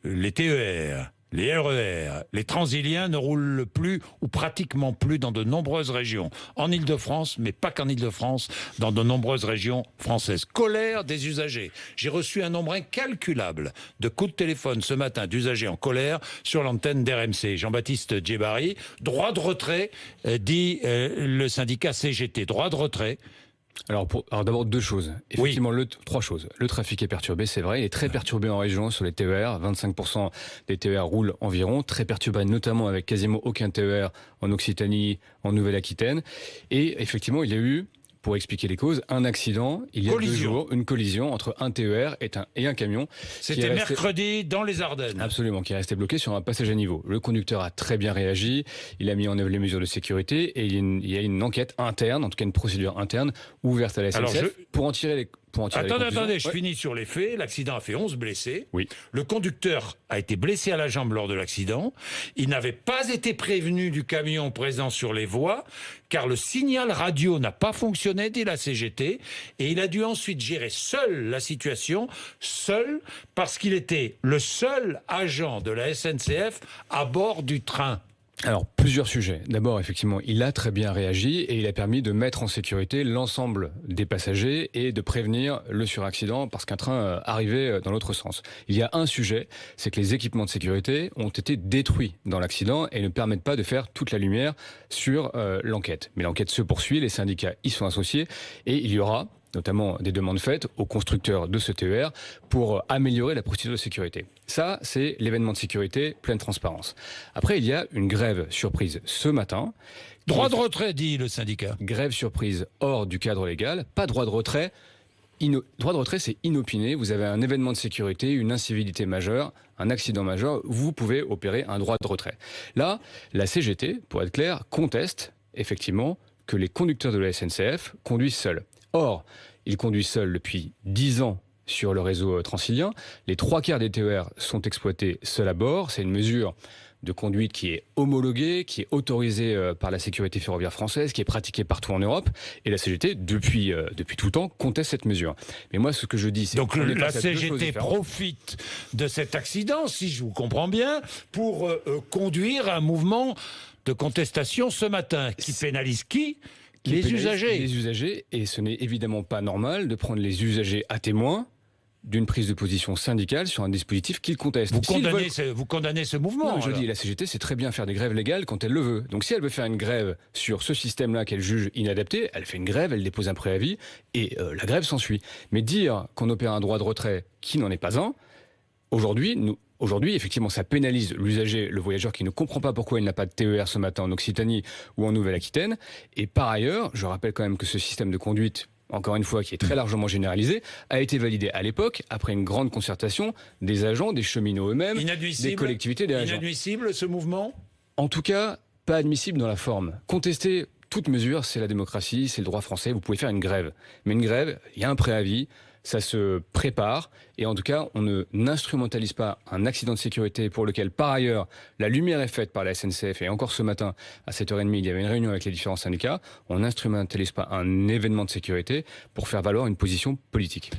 les TER, les RER, les Transiliens ne roulent plus ou pratiquement plus dans de nombreuses régions. En Île-de-France, mais pas qu'en Île-de-France, dans de nombreuses régions françaises. Colère des usagers. J'ai reçu un nombre incalculable de coups de téléphone ce matin d'usagers en colère sur l'antenne d'RMC. Jean-Baptiste Djebari, droit de retrait, dit le syndicat CGT. Droit de retrait. Alors d'abord deux choses. Effectivement, trois choses. Le trafic est perturbé, c'est vrai. Il est très perturbé en région sur les TER. 25% des TER roulent environ. Très perturbé notamment avec quasiment aucun TER en Occitanie, en Nouvelle-Aquitaine. Et effectivement, il y a eu, pour expliquer les causes, un accident, il y a 2 jours, une collision entre un TER et un camion. C'était mercredi dans les Ardennes. Absolument, qui est resté bloqué sur un passage à niveau. Le conducteur a très bien réagi, il a mis en œuvre les mesures de sécurité et il y a une enquête interne, en tout cas une procédure interne, ouverte à la SNCF pour en tirer les... Attendez, je finis sur les faits. L'accident a fait 11 blessés. Oui. Le conducteur a été blessé à la jambe lors de l'accident. Il n'avait pas été prévenu du camion présent sur les voies, car le signal radio n'a pas fonctionné, dit la CGT, et il a dû ensuite gérer seul la situation, parce qu'il était le seul agent de la SNCF à bord du train. Alors, plusieurs sujets. D'abord, effectivement, il a très bien réagi et il a permis de mettre en sécurité l'ensemble des passagers et de prévenir le suraccident parce qu'un train arrivait dans l'autre sens. Il y a un sujet, c'est que les équipements de sécurité ont été détruits dans l'accident et ne permettent pas de faire toute la lumière sur l'enquête. Mais l'enquête se poursuit, les syndicats y sont associés et il y aura notamment des demandes faites aux constructeurs de ce TER pour améliorer la procédure de sécurité. Ça, c'est l'événement de sécurité, pleine transparence. Après, il y a une grève surprise ce matin. Droit de retrait, dit le syndicat. Grève surprise hors du cadre légal, pas droit de retrait. Droit de retrait, c'est inopiné. Vous avez un événement de sécurité, une incivilité majeure, un accident majeur, vous pouvez opérer un droit de retrait. Là, la CGT, pour être clair, conteste effectivement que les conducteurs de la SNCF conduisent seuls. Or, ils conduisent seuls depuis 10 ans sur le réseau transilien. Les 3/4 des TER sont exploités seuls à bord. C'est une mesure de conduite qui est homologuée, qui est autorisée par la sécurité ferroviaire française, qui est pratiquée partout en Europe. Et la CGT, depuis tout le temps, conteste cette mesure. Mais moi, ce que je dis, c'est... Donc la CGT profite de cet accident, si je vous comprends bien, pour conduire un mouvement de contestation ce matin, qui pénalise qui ? Les usagers. Les usagers, et ce n'est évidemment pas normal de prendre les usagers à témoin d'une prise de position syndicale sur un dispositif qu'ils contestent. Vous condamnez ce mouvement. Non, je dis, la CGT sait très bien faire des grèves légales quand elle le veut. Donc si elle veut faire une grève sur ce système-là qu'elle juge inadapté, elle fait une grève, elle dépose un préavis, et la grève s'ensuit. Mais dire qu'on opère un droit de retrait qui n'en est pas un, Aujourd'hui, effectivement, ça pénalise l'usager, le voyageur qui ne comprend pas pourquoi il n'a pas de TER ce matin en Occitanie ou en Nouvelle-Aquitaine. Et par ailleurs, je rappelle quand même que ce système de conduite, encore une fois, qui est très largement généralisé, a été validé à l'époque, après une grande concertation des agents, des cheminots eux-mêmes, des collectivités, des agents. Inadmissible, ce mouvement ? En tout cas, pas admissible dans la forme. Contester toute mesure, c'est la démocratie, c'est le droit français, vous pouvez faire une grève. Mais une grève, il y a un préavis, ça se prépare, et en tout cas, on n'instrumentalise pas un accident de sécurité pour lequel, par ailleurs, la lumière est faite par la SNCF, et encore ce matin, à 7h30, il y avait une réunion avec les différents syndicats, on n'instrumentalise pas un événement de sécurité pour faire valoir une position politique.